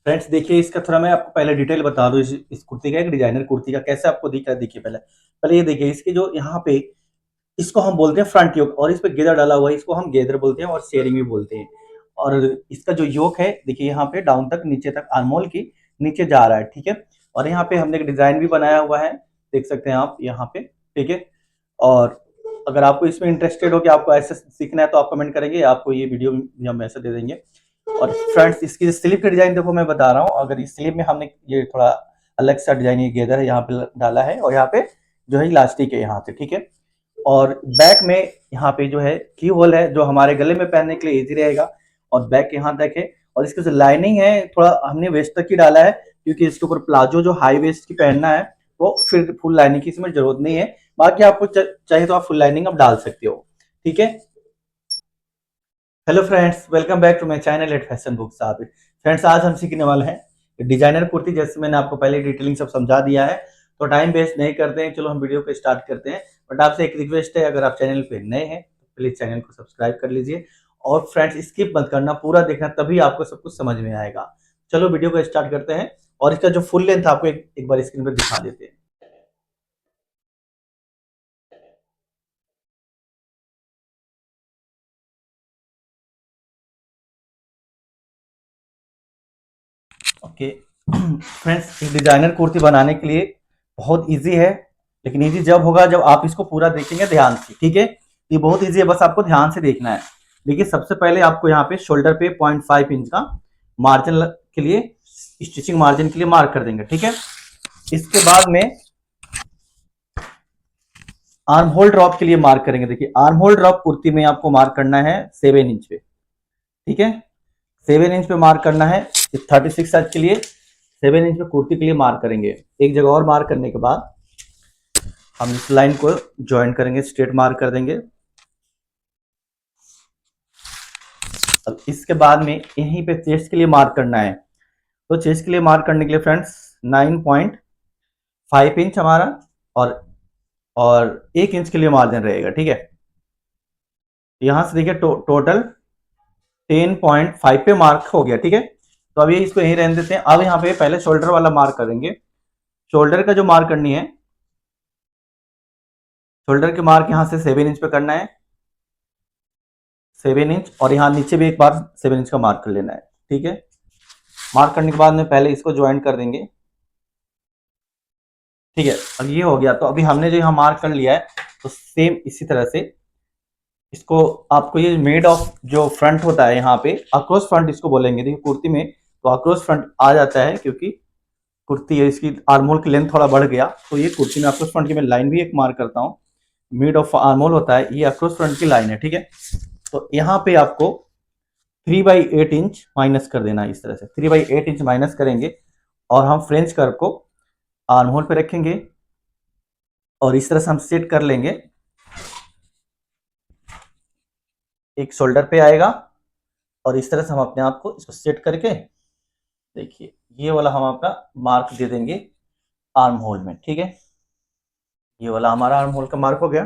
Friends देखिए, इसका थोड़ा मैं आपको पहले डिटेल बता दूं। इस कुर्ती का, एक डिजाइनर कुर्ती का कैसे आपको दिख रहा है। देखिए पहले पहले ये देखिए, इसके जो यहाँ पे इसको हम बोलते हैं फ्रंट योक, और इस पे गेदर डाला हुआ है, इसको हम गेदर बोलते हैं और शेयरिंग भी बोलते हैं। और इसका जो योक है देखिए, यहाँ पे डाउन तक, नीचे तक, आर्मोल की नीचे जा रहा है, ठीक है। और यहाँ पे हमने एक डिजाइन भी बनाया हुआ है, देख सकते हैं आप यहाँ पे, ठीक है। और अगर आपको इसमें इंटरेस्टेड हो कि आपको ऐसे सीखना है तो आप कमेंट करेंगे, आपको ये वीडियो भी हम ऐसे दे देंगे। और फ्रेंड्स इसकी स्लीव का डिजाइन देखो, मैं बता रहा हूँ। अगर इस स्लीव में हमने ये थोड़ा अलग सा डिजाइन, ये गेदर है यहाँ पे डाला है, और यहाँ पे जो है इलास्टिक है यहाँ से, ठीक है। और बैक में यहाँ पे जो है की होल है, जो हमारे गले में पहनने के लिए इजी रहेगा। और बैक यहाँ तक है, और इसकी जो लाइनिंग है थोड़ा हमने वेस्ट तक ही डाला है, क्योंकि इसके ऊपर प्लाजो जो हाई वेस्ट की पहनना है, वो फिर फुल लाइनिंग की इसमें जरूरत नहीं है। बाकी आपको चाहिए तो आप फुल लाइनिंग अब डाल सकते हो, ठीक है। Hello friends, welcome back to my channel at fashion books. आप फ्रेंड्स, आज हम सीखने वाले हैं डिजाइनर कुर्ती। जैसे मैंने आपको पहले डिटेलिंग सब समझा दिया है, तो टाइम वेस्ट नहीं करते हैं, चलो हम वीडियो को स्टार्ट करते हैं। बट आपसे एक रिक्वेस्ट है, अगर आप चैनल पे नए हैं तो प्लीज चैनल को सब्सक्राइब कर लीजिए। और फ्रेंड्स स्किप मत करना, पूरा देखना, तभी आपको सब कुछ समझ में आएगा। चलो वीडियो को स्टार्ट करते हैं, और इसका जो फुल लेंथ आपको एक बार स्क्रीन पर दिखा देते हैं। ओके फ्रेंड्स, एक डिजाइनर कुर्ती बनाने के लिए बहुत इजी है, लेकिन इजी जब होगा जब आप इसको पूरा देखेंगे ध्यान से, ठीक है। ये बहुत इजी है, बस आपको ध्यान से देखना है। देखिए, सबसे पहले आपको यहाँ पे शोल्डर पे 0.5 इंच का मार्जिन के लिए, स्टिचिंग मार्जिन के लिए मार्क कर देंगे, ठीक है। इसके बाद में आर्म होल ड्रॉप के लिए मार्क करेंगे। देखिए, आर्म होल ड्रॉप कुर्ती में आपको मार्क करना है 7 इंच पे, ठीक है। 7 इंच पे मार्क करना है। 36 साइज के लिए 7 इंच पे कुर्ती के लिए मार्क करेंगे। एक जगह और मार्क करने के बाद हम इस लाइन को ज्वाइन करेंगे, स्ट्रेट मार्क कर देंगे। अब इसके बाद में यहीं पे चेस्ट के लिए मार्क करना है। तो चेस्ट के लिए मार्क करने के लिए फ्रेंड्स 9.5 इंच हमारा, और 1 इंच के लिए मार्जिन रहेगा, ठीक है। यहां से देखिए टोटल 10.5 पे मार्क हो गया, ठीक है। तो अभी इसको यहीं रहने देते हैं। अब यहाँ पे पहले शोल्डर वाला मार्क करेंगे। शोल्डर का जो मार्क करनी है, शोल्डर की मार्क यहाँ से 7 इंच पे करना है, 7 इंच। और यहाँ नीचे भी एक बार 7 इंच का मार्क कर लेना है, ठीक है। मार्क करने के बाद में पहले इसको ज्वाइन कर देंगे, ठीक है। अब ये हो गया, तो अभी हमने जो यहाँ मार्क कर लिया है, तो सेम इसी तरह से इसको, आपको ये मेड ऑफ जो फ्रंट होता है यहाँ पे, अक्रॉस फ्रंट इसको बोलेंगे। देखिए कुर्ती में तो अक्रॉस फ्रंट आ जाता है, क्योंकि कुर्ती है, इसकी आर्मोल की लेंथ थोड़ा बढ़ गया, तो ये कुर्ती में अक्रॉस फ्रंट की मैं लाइन भी एक मार्क करता हूँ। मिड ऑफ आर्मोल होता है, ये अक्रॉस फ्रंट की लाइन है, ठीक है। तो यहाँ पे आपको 3/8 इंच माइनस कर देना है। इस तरह से 3/8 इंच माइनस करेंगे, और हम फ्रेंच कर्व को आर्महोल पे रखेंगे, और इस तरह से हम सेट कर लेंगे। एक शोल्डर पे आएगा, और इस तरह से हम अपने आप को इसको सेट करके, देखिए ये वाला हम अपना मार्क दे देंगे आर्म होल में, ठीक है। ये वाला हमारा आर्म होल का मार्क हो गया।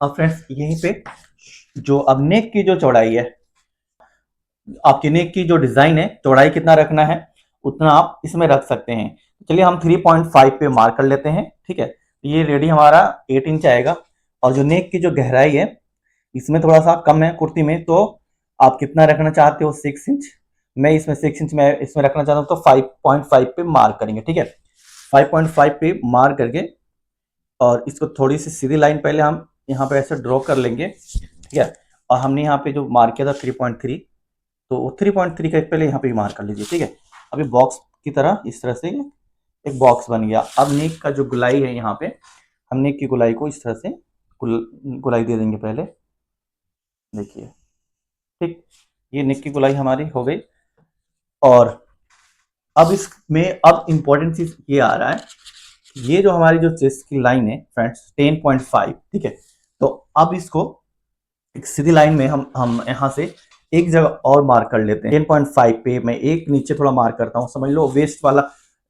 अब फ्रेंड्स यहीं पे जो अब नेक की जो चौड़ाई है, आपकी नेक की जो डिजाइन है, चौड़ाई कितना रखना है उतना आप इसमें रख सकते हैं। चलिए हम 3.5 पे मार्क कर लेते हैं, ठीक है। ये रेडी हमारा 8 इंच आएगा। और जो नेक की जो गहराई है, इसमें थोड़ा सा कम है कुर्ती में, तो आप कितना रखना चाहते हो, 6 इंच। मैं इसमें 6 इंच में इसमें रखना चाहता हूँ, तो 5.5 पे मार्क करेंगे, ठीक है। 5.5 पे मार्क करके, और इसको थोड़ी सी सीधी लाइन पहले हम यहाँ पे ऐसे ड्रॉ कर लेंगे, ठीक है। और हमने यहाँ पे जो मार्क किया था 3.3, तो वो 3.3 का पहले यहाँ पे मार्क कर लीजिए, ठीक है। अभी बॉक्स की तरह इस तरह से एक बॉक्स बन गया। अब नेक का जो गुलाई है, यहाँ पे हम नेक की गुलाई को इस तरह से गुलाई दे देंगे पहले, देखिए, ठीक। ये नेक की गुलाई हमारी हो गई। और अब इसमें अब इंपॉर्टेंट चीज ये आ रहा है, ये जो हमारी जो चेस्ट की लाइन है फ्रेंड्स 10.5, ठीक है। तो अब इसको एक सीधी लाइन में हम यहाँ से एक जगह और मार्क कर लेते हैं। 10.5 पे मैं एक नीचे थोड़ा मार्क करता हूँ, समझ लो वेस्ट वाला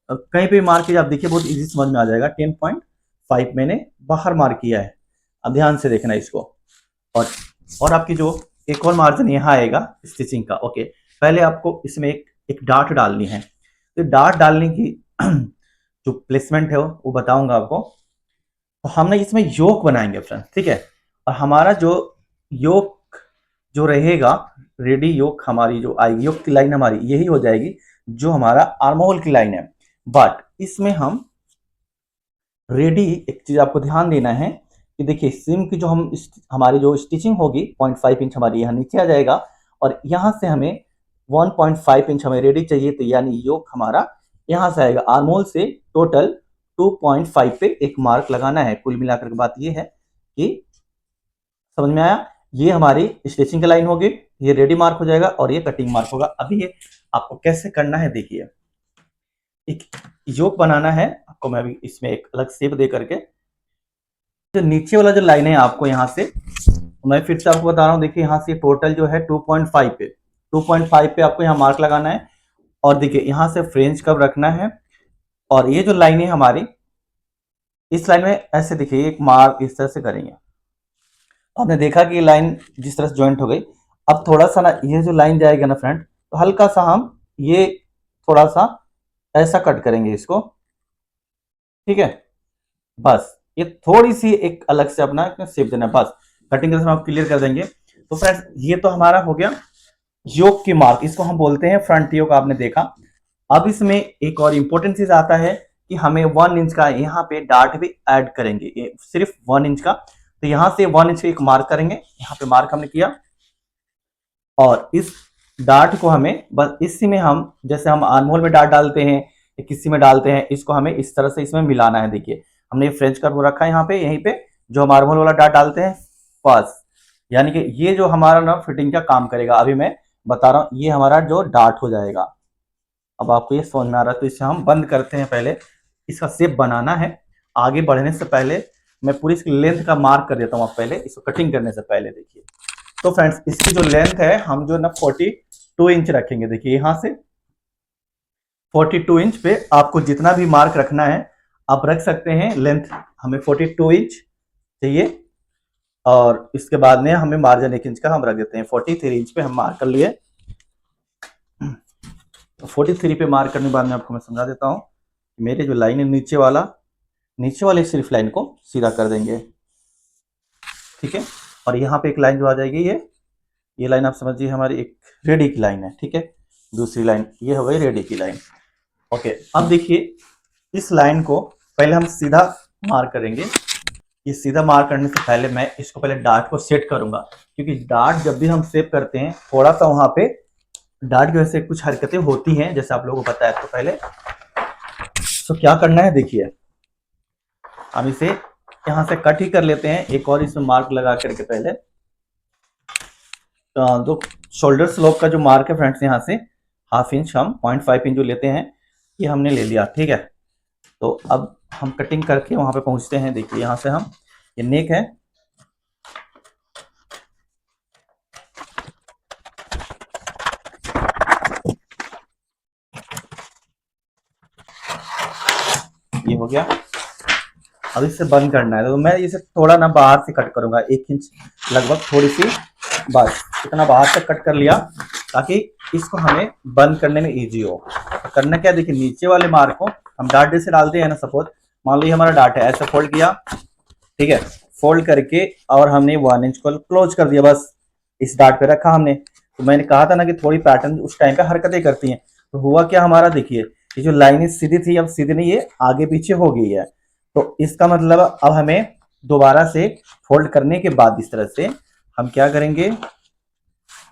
कहीं पे मार्क किया, आप देखिए बहुत इजी समझ में आ जाएगा। 10.5 मैंने बाहर मार्क किया है। अब ध्यान से देखना इसको। और आपकी जो एक और मार्जिन यहाँ आएगा स्टिचिंग का, ओके। पहले आपको इसमें एक एक डार्ट डालनी है। तो डार्ट डालने की जो प्लेसमेंट है वो बताऊंगा आपको। तो हम ना इसमें योक बनाएंगे फ्रेंड्स, ठीक है। और हमारा जो योक जो रहेगा, रेडी योक हमारी जो आएगी, योक की लाइन हमारी यही हो जाएगी जो हमारा आर्महोल की लाइन है। बट इसमें हम रेडी, एक चीज आपको ध्यान देना है कि देखिए सिम की जो हमारी जो स्टिचिंग होगी 0.5 इंच हमारी यहाँ नीचे आ जाएगा, और यहाँ से हमें 1.5 इंच हमें रेडी चाहिए। तो यानी योक हमारा यहाँ से आएगा, आर्महोल से टोटल 2.5 पे एक मार्क लगाना है। कुल मिलाकर के बात ये है कि समझ में आया, ये हमारी स्टिचिंग की लाइन होगी, ये रेडी मार्क हो जाएगा और ये कटिंग मार्क होगा। अभी ये आपको कैसे करना है देखिए, एक योक बनाना है आपको, मैं अभी इसमें एक अलग शेप दे करके, जो नीचे वाला जो लाइन है आपको यहाँ से, मैं फिर से आपको बता रहा हूँ, देखिए यहाँ से टोटल जो है 2.5 पे, 2.5 पे आपको यहाँ मार्क लगाना है। और देखिए यहाँ से फ्रेंच कर्व रखना है, और ये जो लाइन है हमारी, इस लाइन में ऐसे देखिए एक मार्क इस तरह से करेंगे। आपने देखा कि ये लाइन जिस तरह से ज्वाइंट हो गई। अब थोड़ा सा ना ये जो लाइन जाएगा ना फ्रेंड, तो हल्का सा हम ये थोड़ा सा ऐसा कट करेंगे इसको, ठीक है। बस ये थोड़ी सी एक अलग से अपना शेप देना है, बस कटिंग के समय आप क्लियर कर देंगे। तो फ्रेंड्स ये तो हमारा हो गया योक की मार्क, इसको हम बोलते हैं फ्रंट योक, आपने देखा। अब इसमें एक और इंपॉर्टेंट चीज आता है कि हमें 1 इंच का यहाँ पे डार्ट भी ऐड करेंगे, ये सिर्फ 1 इंच का। तो यहाँ से 1 इंच का एक मार्क करेंगे, यहाँ पे मार्क हमने किया, और इस डार्ट को हमें बस इसी में हम, जैसे हम आर्महोल में डार्ट डालते हैं या किसी में डालते हैं, इसको हमें इस तरह से इसमें मिलाना है। देखिए हमने फ्रेंच कर्व रखा है यहाँ पे, यहीं पे जो हम आर्महोल वाला डार्ट डालते हैं, बस यानी कि ये जो हमारा ना फिटिंग का काम करेगा। अभी मैं बता रहा हूँ, ये हमारा जो डार्ट हो जाएगा। अब आपको ये समझ में आ रहा है, तो इसे हम बंद करते हैं। पहले इसका शेप बनाना है, आगे बढ़ने से पहले मैं पूरी इसकी लेंथ का मार्क कर देता हूँ। आप पहले इसको कटिंग करने से पहले देखिए, तो फ्रेंड्स इसकी जो लेंथ है हम जो ना 42 इंच रखेंगे। देखिए यहाँ से 42 इंच पे आपको जितना भी मार्क रखना है आप रख सकते हैं। लेंथ हमें 42 इंच चाहिए, और इसके बाद में हमें मार्जिन 1 इंच का हम रख देते हैं। 43 इंच पे हम मार्क कर लिए। तो 43 पे मार्क करने के बाद में आपको मैं समझा देता हूँ, मेरे जो लाइन है नीचे वाले सिर्फ लाइन को सीधा कर देंगे, ठीक है। और यहाँ पे एक लाइन जो आ जाएगी, ये लाइन आप समझिए हमारी एक रेडी की लाइन है, ठीक है। दूसरी लाइन ये हो गई रेडी की लाइन। ओके, अब देखिए इस लाइन को पहले हम सीधा मार्क करेंगे। ये सीधा मार्क करने से पहले मैं इसको पहले डार्ट को सेट करूंगा, क्योंकि डार्ट जब भी हम सेट करते हैं थोड़ा सा वहां पे डार्ट की वजह से कुछ हरकतें होती हैं, जैसे आप लोगों को पता है। तो पहले तो क्या करना है देखिए, हम इसे यहाँ से कट ही कर लेते हैं, एक और इसमें मार्क लगा करके। पहले तो शोल्डर स्लोप का जो मार्क है फ्रेंड्स, यहाँ से 1/2 इंच हम 0.5 इंच जो लेते हैं, ये हमने ले लिया, ठीक है। तो अब हम कटिंग करके वहां पे पहुंचते हैं। देखिए यहाँ से हम, ये नेक है, ये हो गया। अब इससे बंद करना है, तो मैं इसे थोड़ा ना बाहर से कट करूंगा, 1 इंच लगभग, थोड़ी सी, बस इतना बाहर से कट कर लिया, ताकि इसको हमें बंद करने में इजी हो। तो करना क्या, देखिए नीचे वाले मार्क को हम डार्ट जैसे डालते हैं ना, सपोज मान लो ये हमारा डार्ट है, ऐसे फोल्ड किया, ठीक है। फोल्ड करके और हमने 1 इंच को क्लोज कर दिया, बस इस डार्ट पे रखा हमने। तो मैंने कहा था ना कि थोड़ी पैटर्न उस टाइम पे हरकतें करती हैं। तो हुआ क्या हमारा, देखिए ये जो लाइन सीधी थी, अब सीधी नहीं, ये आगे पीछे हो गई है। तो इसका मतलब अब हमें दोबारा से फोल्ड करने के बाद इस तरह से हम क्या करेंगे,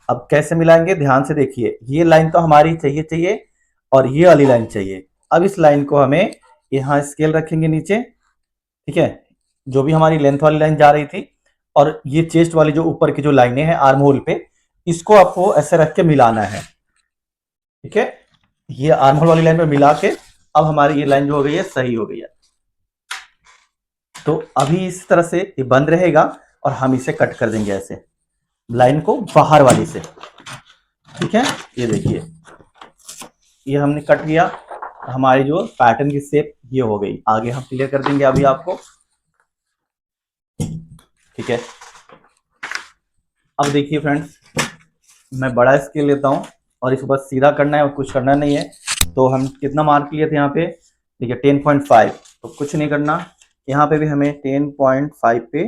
अब कैसे मिलाएंगे, ध्यान से देखिए। ये लाइन तो हमारी चाहिए और ये वाली लाइन चाहिए। अब इस लाइन को हमें यहाँ स्केल रखेंगे नीचे, ठीक है, जो भी हमारी लेंथ वाली लाइन जा रही थी, और ये चेस्ट वाली जो ऊपर की जो लाइनें हैं आर्म होल पे, इसको आपको ऐसे रख के मिलाना है, ठीक है। ये आर्म होल वाली लाइन पे मिला के अब हमारी ये लाइन जो हो गई है सही हो गई है। तो अभी इस तरह से ये बंद रहेगा, और हम इसे कट कर देंगे ऐसे लाइन को बाहर वाली से, ठीक है। ये देखिए ये हमने कट किया, हमारी जो पैटर्न की शेप ये हो गई। आगे हम क्लियर कर देंगे अभी आपको, ठीक है। अब देखिए फ्रेंड्स, मैं बड़ा स्केल लेता हूं और इसको बस सीधा करना है और कुछ करना नहीं है। तो हम कितना मार्क लिए थे यहाँ पे, देखिए 10.5, तो कुछ नहीं करना, यहाँ पे भी हमें 10.5 पे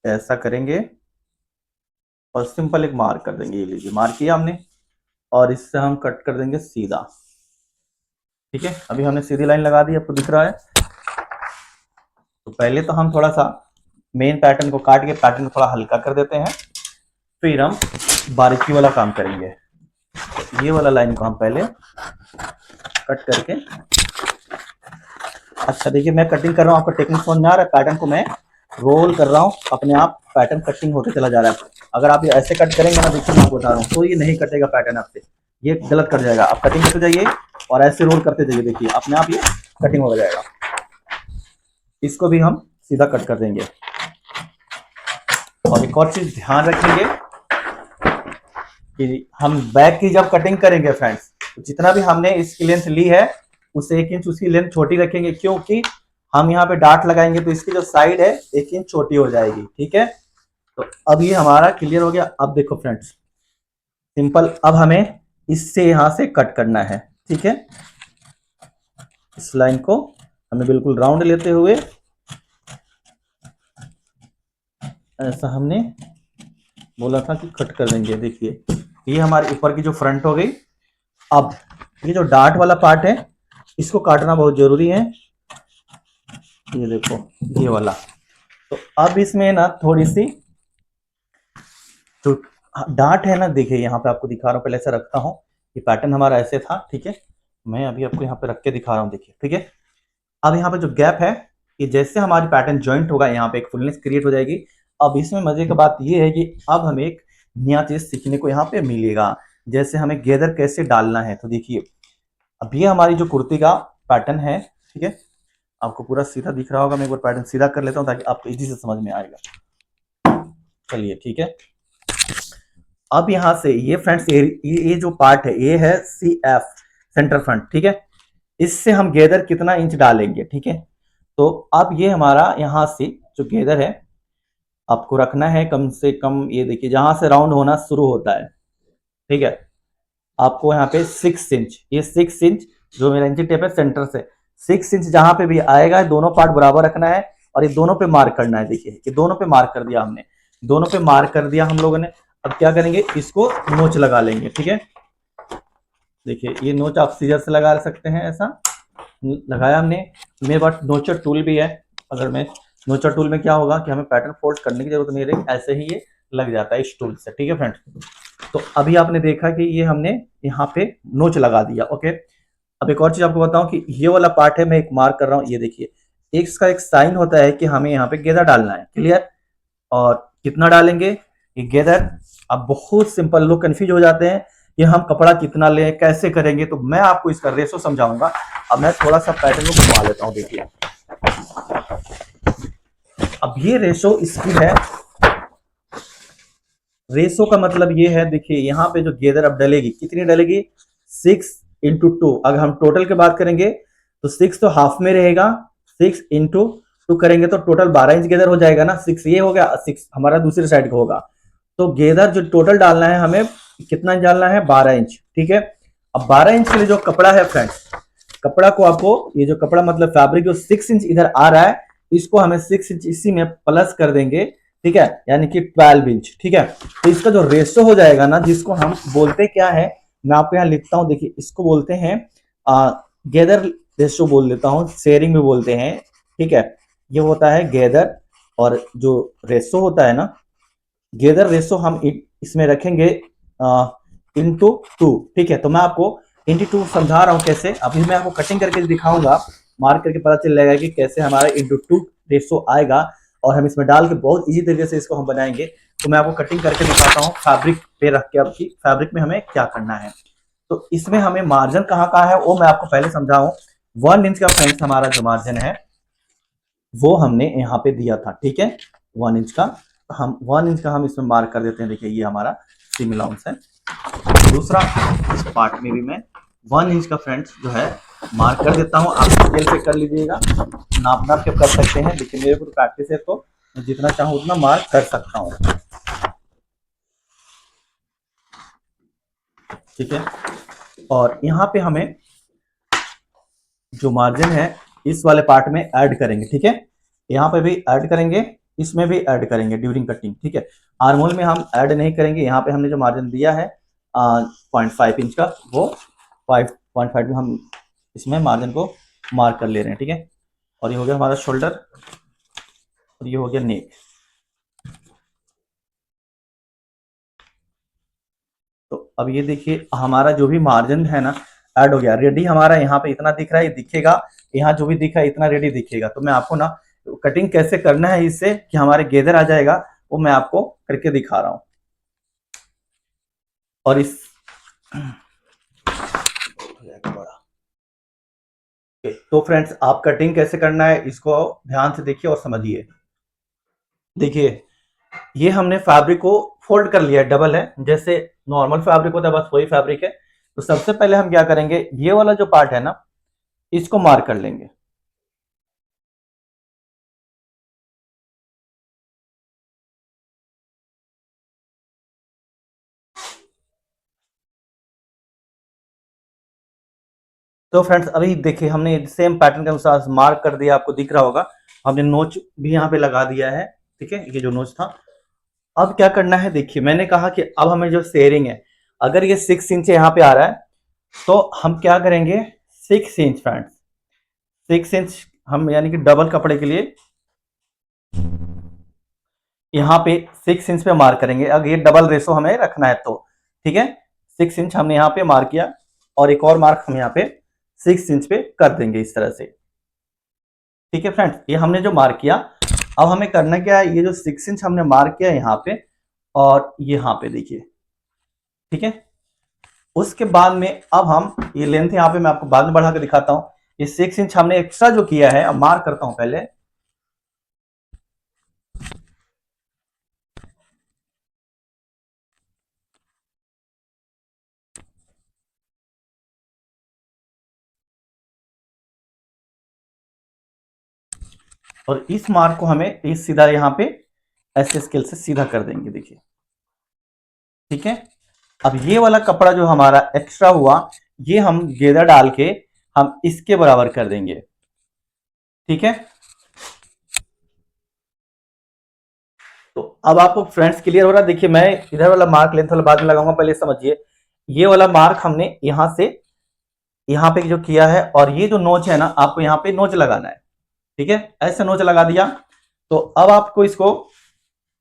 ऐसा करेंगे और सिंपल एक मार्क कर देंगे। ये लीजिए मार्क किया हमने, और इससे हम कट कर देंगे सीधा। ठीक है, अभी हमने सीधी लाइन लगा दी, आपको दिख रहा है। तो पहले तो हम थोड़ा सा मेन पैटर्न को काट के पैटर्न को थोड़ा हल्का कर देते हैं, फिर हम बारीकी वाला काम करेंगे। तो ये वाला लाइन को हम पहले कट करके, अच्छा देखिए मैं कटिंग कर रहा हूँ, आपको टेक्निक समझ में आ रहा है। पैटर्न को मैं रोल कर रहा हूँ, अपने आप पैटर्न कटिंग होते चला जा रहा है। अगर आप ये ऐसे कट करेंगे ना, देखिए मैं आपको बता रहा हूँ, तो ये नहीं कटेगा पैटर्न आपसे, ये गलत कट जाएगा। आप कटिंग करते जाइए और ऐसे रोल करते जाइए, देखिए अपने आप ये कटिंग हो जाएगा। इसको भी हम सीधा कट कर देंगे। और एक और चीज ध्यान रखेंगे कि हम बैक की जब कटिंग करेंगे फ्रेंड्स, तो जितना भी हमने इसकी लेंथ ली है उससे 1 इंच उसकी लेंथ छोटी रखेंगे, क्योंकि हम यहाँ पे डार्ट लगाएंगे तो इसकी जो साइड है 1 इंच छोटी हो जाएगी। ठीक है, तो अब ये हमारा क्लियर हो गया। अब देखो फ्रेंड्स, सिंपल, अब हमें इससे यहां से कट करना है। ठीक है, इस लाइन को हमें बिल्कुल राउंड लेते हुए ऐसा हमने बोला था कि कट कर देंगे। देखिए ये हमारे ऊपर की जो फ्रंट हो गई। अब ये जो डार्ट वाला पार्ट है इसको काटना बहुत जरूरी है। ये देखो ये वाला, तो अब इसमें ना थोड़ी सी जो डार्ट है ना, देखिए यहाँ पे आपको दिखा रहा हूँ, पहले ऐसा रखता हूँ। ये पैटर्न हमारा ऐसे था, ठीक है, मैं अभी आपको यहाँ पे रख के दिखा रहा हूँ, देखिए। ठीक है, अब यहाँ पे जो गैप है, ये जैसे हमारी पैटर्न ज्वाइंट होगा यहाँ पे एक फुलनेस क्रिएट हो जाएगी। अब इसमें मजे की बात ये है कि अब हमें एक नया चीज सीखने को यहाँ पे मिलेगा, जैसे हमें गेदर कैसे डालना है। तो देखिए अब ये हमारी जो कुर्ती का पैटर्न है, ठीक है, आपको पूरा सीधा दिख रहा होगा। मैं एक बार पैटर्न सीधा कर लेता हूँ ताकि आपको इजी से समझ में आएगा। चलिए ठीक है, अब यहाँ से ये फ्रेंड्स, ये जो पार्ट है ये है CF, सेंटर फ्रंट। ठीक है, इससे हम गेदर कितना इंच डालेंगे। ठीक है, तो अब ये हमारा यहाँ से जो गेदर है आपको रखना है कम से कम, ये देखिए जहां से राउंड होना शुरू होता है, ठीक है, आपको यहाँ पे 6 इंच, ये 6 इंच जो मेरा इंची टेप है सेंटर से 6 इंच जहां पे भी आएगा, दोनों पार्ट बराबर रखना है और ये दोनों पे मार्क करना है। देखिए ये दोनों पे मार्क कर दिया हमने, दोनों पे मार्क कर दिया हम लोगों ने। अब क्या करेंगे, इसको नोच लगा लेंगे। ठीक है, देखिए ये नोच आप सीजर से लगा सकते हैं, ऐसा लगाया हमने। मेरे पास नोचर टूल भी है, अगर मैं नोचर टूल में क्या होगा कि हमें पैटर्न फोल्ड करने की जरूरत नहीं रहेगी, ऐसे ही ये लग जाता है इस टूल से। ठीक है फ्रेंड्स, तो अभी आपने देखा कि ये हमने यहाँ पे नोच लगा दिया। ओके, अब एक और चीज आपको बताऊं कि ये वाला पार्ट है, मैं एक मार्क कर रहा हूँ, ये देखिए इसका एक साइन होता है कि हमें यहाँ पे गेदर डालना है। क्लियर, और कितना डालेंगे ये गेदर, अब बहुत सिंपल, लोग कंफ्यूज हो जाते हैं कि हम कपड़ा कितना लें, कैसे करेंगे, तो मैं आपको इसका रेशो समझाऊंगा। अब मैं थोड़ा सा पैटर्न को घुमा लेता हूँ, देखिए अब ये रेशो इसकी है। रेशो का मतलब ये है, देखिए यहाँ पे जो गेदर अब डलेगी, कितनी डलेगी, 6x2। अगर हम टोटल की बात करेंगे तो 6 तो हाफ में रहेगा, 6x2 करेंगे तो टोटल 12 इंच गेदर हो जाएगा ना। 6 ये हो गया, 6 हमारा दूसरी साइड का होगा। तो गेदर जो टोटल डालना है हमें, कितना इंच डालना है, 12 इंच। ठीक है, अब 12 इंच के लिए जो कपड़ा है फ्रेंड्स, कपड़ा को आपको, ये जो कपड़ा मतलब फैब्रिक जो 6 इंच इधर आ रहा है, इसको हमें 6 इंच इसी में प्लस कर देंगे। ठीक है, यानी कि 12 इंच। ठीक है, तो इसका जो रेशो हो जाएगा ना, जिसको हम बोलते क्या है, मैं आपको यहाँ लिखता हूँ, देखिए इसको बोलते हैं गेदर रेशो बोल देता हूँ, शेयरिंग भी बोलते हैं। ठीक है, ये होता है गेदर, और जो रेशो होता है ना, गेदर रेशो हम इसमें रखेंगे इंटू 2। ठीक है, तो मैं आपको इंटू 2 समझा रहा हूँ कैसे, अभी मैं आपको कटिंग करके दिखाऊंगा, मार्क करके पता चल जाएगा कि कैसे हमारा इंटू 2 रेशो आएगा, और हम इसमें डाल के बहुत इजी तरीके से इसको हम बनाएंगे। तो मैं आपको कटिंग करके दिखाता हूँ फैब्रिक पे रख के, आपकी फैब्रिक में हमें क्या करना है। तो इसमें हमें मार्जिन कहाँ कहाँ है वो मैं आपको पहले समझाऊं। 1 इंच का फ्रेंड्स हमारा जो मार्जिन है वो हमने यहाँ पे दिया था। ठीक है, 1 इंच का, हम 1 इंच का हम इसमें मार्क कर देते हैं। देखिए ये हमारा सीम अलाउंस है। दूसरा, इस पार्ट में भी मैं 1 इंच का फ्रेंड्स जो है मार्क कर देता हूँ। आप स्केल पे कर लीजिएगा, नाप के कर सकते हैं। देखिए मेरे को प्रैक्टिस है तो मैं जितना चाहूँ उतना मार्क कर सकता हूँ। ठीक है। और यहाँ पे हमें जो मार्जिन है इस वाले पार्ट में ऐड करेंगे, ठीक है। यहाँ पे भी ऐड करेंगे, इसमें भी ऐड करेंगे ड्यूरिंग कटिंग, ठीक है। आर्म होल में हम ऐड नहीं करेंगे। यहाँ पे हमने जो मार्जिन दिया है 0.5 इंच का, वो 5.5 में हम इसमें मार्जिन को मार्क कर ले रहे हैं, ठीक है। और ये हो गया हमारा शोल्डर और ये हो गया नेक। तो अब ये देखिए हमारा जो भी मार्जिन है ना ऐड हो गया रेडी। हमारा यहाँ पे इतना दिख रहा है, ये दिखेगा, यहाँ जो भी दिख रहा है इतना रेडी दिखेगा। तो मैं आपको ना कटिंग कैसे करना है इससे कि हमारे गेदर आ जाएगा, वो मैं आपको करके दिखा रहा हूं। और इस तो फ्रेंड्स आप कटिंग कैसे करना है इसको ध्यान से देखिए और समझिए। देखिए ये हमने फैब्रिक को फोल्ड कर लिया है, डबल है, जैसे नॉर्मल फैब्रिक होता है बस वही फैब्रिक है। तो सबसे पहले हम क्या करेंगे, ये वाला जो पार्ट है ना इसको मार्क कर लेंगे। तो फ्रेंड्स अभी देखिए हमने सेम पैटर्न के अनुसार मार्क कर दिया, आपको दिख रहा होगा। हमने नोच भी यहाँ पे लगा दिया है, ठीक है, ये जो नोच था। अब क्या करना है, देखिए मैंने कहा कि अब हमें जो शेयरिंग है, अगर ये 6 इंच यहाँ पे आ रहा है तो हम क्या करेंगे, 6 इंच फ्रेंड्स, 6 इंच हम यानी कि डबल कपड़े के लिए यहाँ पे 6 इंच पे मार्क करेंगे। अगर ये डबल रेशो हमें रखना है तो ठीक है, 6 इंच हमने यहाँ पे मार्क किया और एक और मार्क हम यहाँ पे 6 इंच पे कर देंगे इस तरह से, ठीक है फ्रेंड्स। ये हमने जो मार्क किया, अब हमें करना क्या है, ये जो 6 इंच हमने मार्क किया यहाँ पे और यहाँ पे देखिए, ठीक है। उसके बाद में अब हम ये लेंथ यहाँ पे मैं आपको बाद में बढ़ा के दिखाता हूँ। ये 6 इंच हमने एक्स्ट्रा जो किया है, अब मार्क करता हूं पहले। और इस मार्क को हमें इस सीधा यहाँ पे ऐसे स्केल से सीधा कर देंगे, देखिए, ठीक है। अब ये वाला कपड़ा जो हमारा एक्स्ट्रा हुआ, ये हम गेदा डाल के हम इसके बराबर कर देंगे, ठीक है। तो अब आपको फ्रेंड्स क्लियर हो रहा है। देखिए मैं इधर वाला मार्क लेंथ वाला बाद में लगाऊंगा, पहले समझिए। ये वाला मार्क हमने यहां से यहाँ पे जो किया है, और ये जो नोच है ना, आपको यहाँ पे नोच लगाना है, ठीक है। ऐसे नोच लगा दिया। तो अब आपको इसको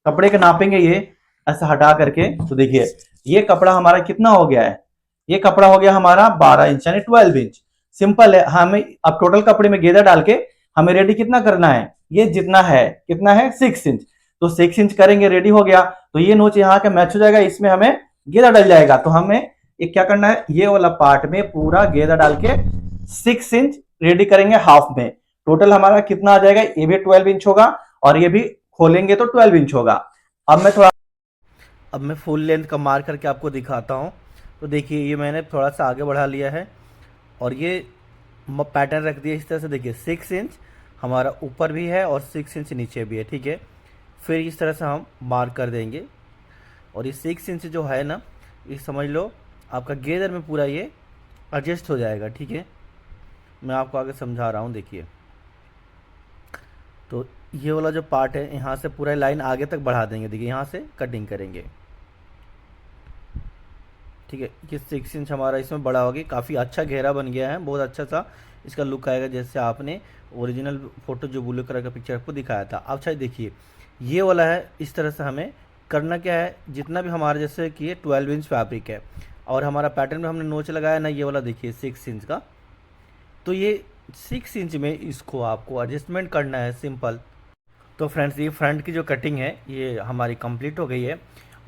कपड़े के नापेंगे, ये ऐसा हटा करके। तो देखिए ये कपड़ा हमारा कितना हो गया है, ये कपड़ा हो गया हमारा 12 इंच यानी 12 इंच। सिंपल है, हमें अब टोटल कपड़े में गेदा डाल के हमें रेडी कितना करना है, ये जितना है कितना है 6 इंच। तो 6 इंच करेंगे, रेडी हो गया। तो ये नोच यहाँ का मैच हो जाएगा, इसमें हमें गेदा डल जाएगा। तो हमें एक क्या करना है, ये वाला पार्ट में पूरा गेदा डाल के 6 इंच रेडी करेंगे हाफ में। टोटल हमारा कितना आ जाएगा, ये भी 12 इंच होगा और ये भी खोलेंगे तो 12 इंच होगा। अब मैं फुल लेंथ का मार्क करके आपको दिखाता हूँ। तो देखिए ये मैंने थोड़ा सा आगे बढ़ा लिया है और ये पैटर्न रख दिया इस तरह से। देखिए 6 इंच हमारा ऊपर भी है और 6 इंच नीचे भी है, ठीक है। फिर इस तरह से हम मार्क कर देंगे और ये 6 इंच जो है ना, ये समझ लो आपका गेदर में पूरा ये एडजस्ट हो जाएगा, ठीक है। मैं आपको आगे समझा रहा हूँ, देखिए। तो ये वाला जो पार्ट है, यहाँ से पूरा लाइन आगे तक बढ़ा देंगे, देखिए यहाँ से कटिंग करेंगे, ठीक है। कि 6 इंच हमारा इसमें बड़ा होगी, काफ़ी अच्छा घेरा बन गया है, बहुत अच्छा सा इसका लुक आएगा, जैसे आपने ओरिजिनल फ़ोटो जो ब्लू कलर का पिक्चर आपको दिखाया था। अब अच्छा देखिए ये वाला है, इस तरह से हमें करना क्या है, जितना भी हमारे जैसे कि ये 12 इंच फैब्रिक है और हमारा पैटर्न में हमने नोच लगाया ना, ये वाला देखिए 6 इंच का। तो ये 6 इंच में इसको आपको एडजस्टमेंट करना है, सिंपल। तो फ्रेंड्स ये फ्रंट की जो कटिंग है ये हमारी कंप्लीट हो गई है।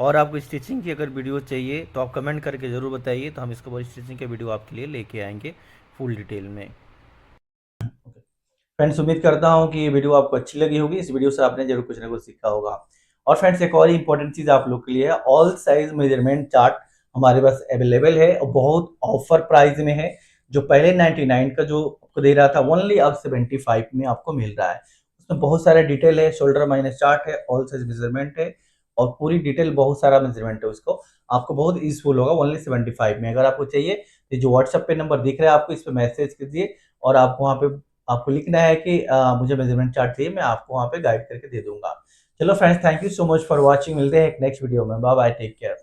और आपको स्टिचिंग की अगर वीडियो चाहिए तो आप कमेंट करके ज़रूर बताइए, तो हम इसको बहुत स्टिचिंग के वीडियो आपके लिए लेके आएंगे फुल डिटेल में। फ्रेंड्स उम्मीद करता हूँ कि ये वीडियो आपको अच्छी लगी होगी, इस वीडियो से आपने जरूर कुछ ना कुछ सीखा होगा। और फ्रेंड्स एक और इंपॉर्टेंट चीज़ आप लोग के लिए है, ऑल साइज मेजरमेंट चार्ट हमारे पास अवेलेबल है और बहुत ऑफर प्राइस में है। जो पहले 99 का जो आपको दे रहा था, ओनली अब 75 में आपको मिल रहा है। उसमें बहुत सारे डिटेल है, शोल्डर माइनस चार्ट है, ऑल साइज मेजरमेंट है और पूरी डिटेल बहुत सारा मेजरमेंट है उसको। आपको बहुत यूजफुल होगा ओनली 75 में। अगर आपको चाहिए तो जो व्हाट्सएप पे नंबर दिख रहा है आपको, इस पे मैसेज कीजिए और आपको वहाँ पे आपको लिखना है कि मुझे मेजरमेंट चार्ट चाहिए, मैं आपको वहाँ पे गाइड करके दे दूंगा। चलो friends, thank you so much for watching. मिलते हैं एक नेक्स्ट वीडियो में। Bye bye, take care.